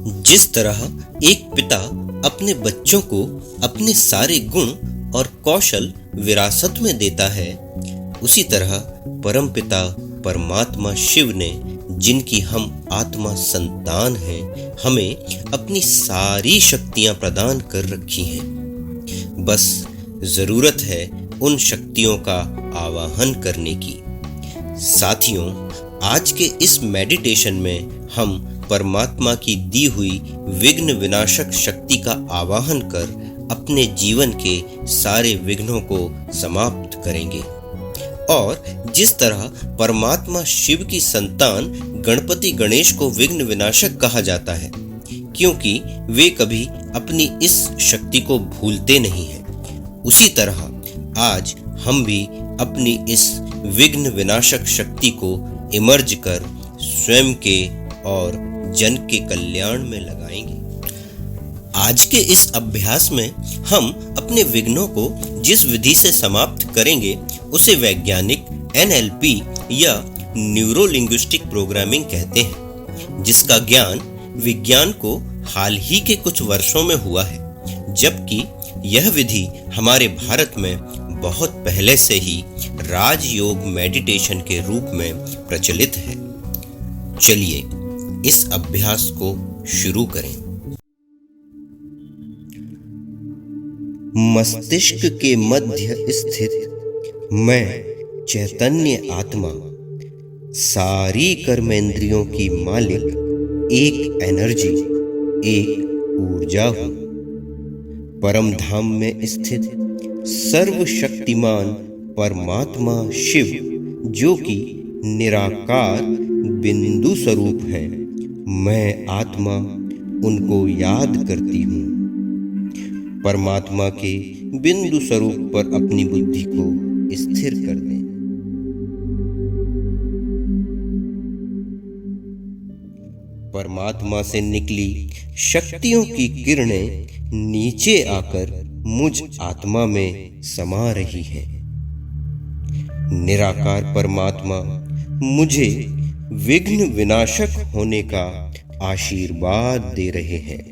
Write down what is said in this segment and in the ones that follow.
जिस तरह एक पिता अपने बच्चों को अपने सारे गुण और कौशल विरासत में देता है, उसी तरह परमपिता परमात्मा शिव ने, जिनकी हम आत्मा संतान हैं, हमें अपनी सारी शक्तियां प्रदान कर रखी हैं। बस जरूरत है उन शक्तियों का आवाहन करने की। साथियों, आज के इस मेडिटेशन में हम परमात्मा की दी हुई विघ्न विनाशक शक्ति का आवाहन कर अपने जीवन के सारे विघ्नों को समाप्त करेंगे। और जिस तरह परमात्मा शिव की संतान गणपति गणेश को विघ्न विनाशक कहा जाता है, क्योंकि वे कभी अपनी इस शक्ति को भूलते नहीं हैं, उसी तरह आज हम भी अपनी इस विघ्न विनाशक शक्ति को इमर्ज कर स्वयं के और जन के कल्याण में लगाएंगे। आज के इस अभ्यास में हम अपने विघ्नों को जिस विधि से समाप्त करेंगे उसे वैज्ञानिक NLP या न्यूरो लिंग्विस्टिक प्रोग्रामिंग कहते हैं, जिसका ज्ञान विज्ञान को हाल ही के कुछ वर्षों में हुआ है, जबकि यह विधि हमारे भारत में बहुत पहले से ही राजयोग मेडिटेशन के रूप में प्रचलित है। चलिए इस अभ्यास को शुरू करें। मस्तिष्क के मध्य स्थित मैं चैतन्य आत्मा, सारी कर्मेंद्रियों की मालिक एक एनर्जी, एक ऊर्जा हूं। परम धाम में स्थित सर्वशक्तिमान परमात्मा शिव, जो कि निराकार बिंदु स्वरूप है, मैं आत्मा उनको याद करती हूँ। परमात्मा के बिंदु स्वरूप पर अपनी बुद्धि को स्थिर कर दें। परमात्मा से निकली शक्तियों की किरणें नीचे आकर मुझ आत्मा में समा रही हैं। निराकार परमात्मा मुझे विघ्न विनाशक होने का आशीर्वाद दे रहे हैं।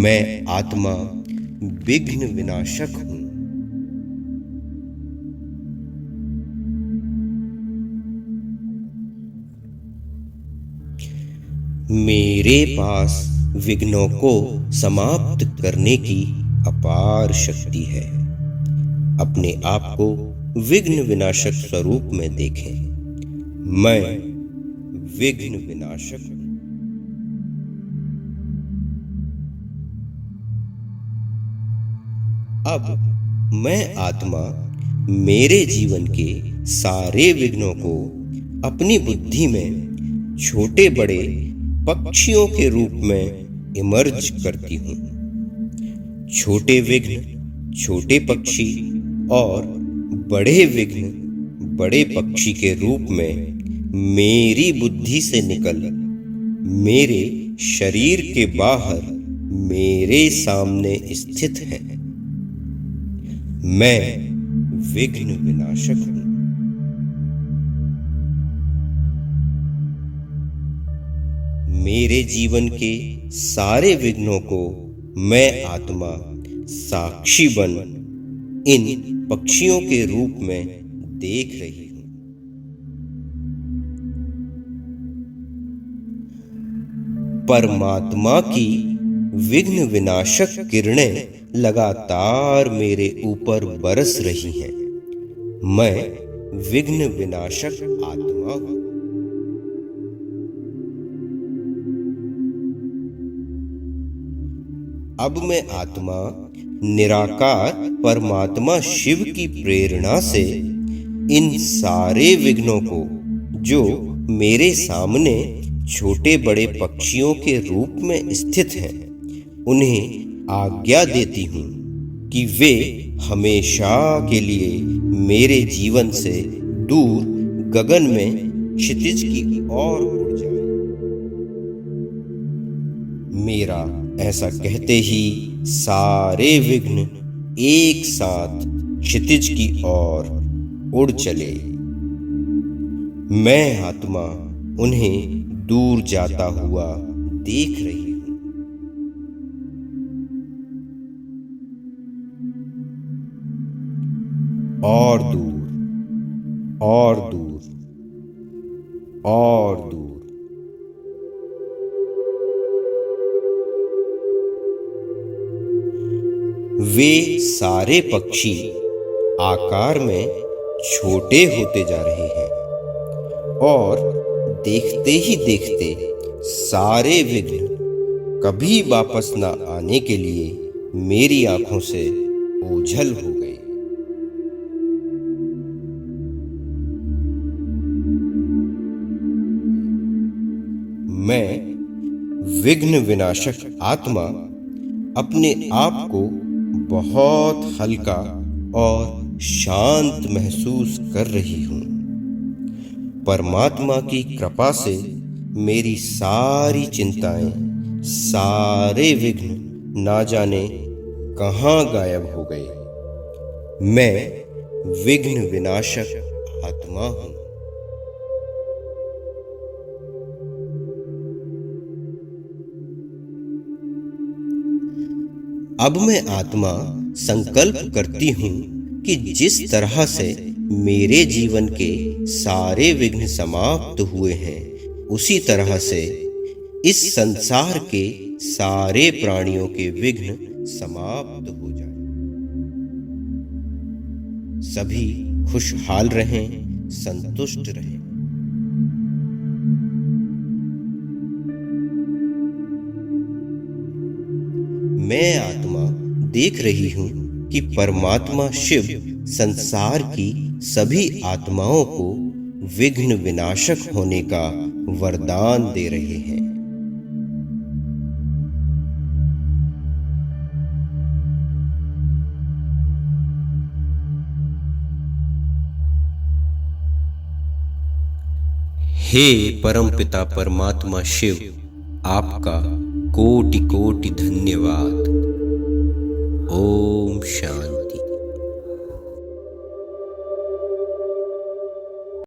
मैं आत्मा विघ्न विनाशक हूं। मेरे पास विघ्नों को समाप्त करने की अपार शक्ति है। अपने आप को विघ्न विनाशक स्वरूप में देखें। मैं विघ्न विनाशक हूं। अब मैं आत्मा मेरे जीवन के सारे विघ्नों को अपनी बुद्धि में छोटे बड़े पक्षियों के रूप में इमर्ज करती हूँ। छोटे विघ्न छोटे पक्षी और बड़े विघ्न बड़े पक्षी के रूप में मेरी बुद्धि से निकल मेरे शरीर के बाहर मेरे सामने स्थित हैं। मैं विघ्न विनाशक हूं। मेरे जीवन के सारे विघ्नों को मैं आत्मा साक्षी बन इन पक्षियों के रूप में देख रही हूं। परमात्मा की विघ्न विनाशक किरणें लगातार मेरे ऊपर बरस रही हैं। मैं विघ्न विनाशक आत्मा हूं। अब मैं आत्मा निराकार परमात्मा शिव की प्रेरणा से इन सारे विघ्नों को, जो मेरे सामने छोटे बड़े पक्षियों के रूप में स्थित हैं, उन्हें आज्ञा देती हूँ कि वे हमेशा के लिए मेरे जीवन से दूर गगन में क्षितिज की ओर उड़ जाए। मेरा ऐसा कहते ही सारे विघ्न एक साथ क्षितिज की ओर उड़ चले। मैं आत्मा उन्हें दूर जाता हुआ देख रही हूँ। और दूर, और दूर, और दूर। वे सारे पक्षी आकार में छोटे होते जा रहे हैं और देखते ही देखते सारे विघ्न कभी वापस न आने के लिए मेरी आंखों से ओझल हो गए। मैं विघ्न विनाशक आत्मा अपने आप को बहुत हल्का और शांत महसूस कर रही हूँ। परमात्मा की कृपा से मेरी सारी चिंताएं, सारे विघ्न ना जाने कहाँ गायब हो गए। मैं विघ्न विनाशक आत्मा हूँ। अब मैं आत्मा संकल्प करती हूँ कि जिस तरह से मेरे जीवन के सारे विघ्न समाप्त हुए हैं, उसी तरह से इस संसार के सारे प्राणियों के विघ्न समाप्त हो जाए। सभी खुशहाल रहें, संतुष्ट रहें। मैं आत्मा देख रही हूँ कि परमात्मा शिव संसार की सभी आत्माओं को विघ्न विनाशक होने का वरदान दे रहे हैं। हे परमपिता परमात्मा शिव, आपका कोटि कोटि धन्यवाद।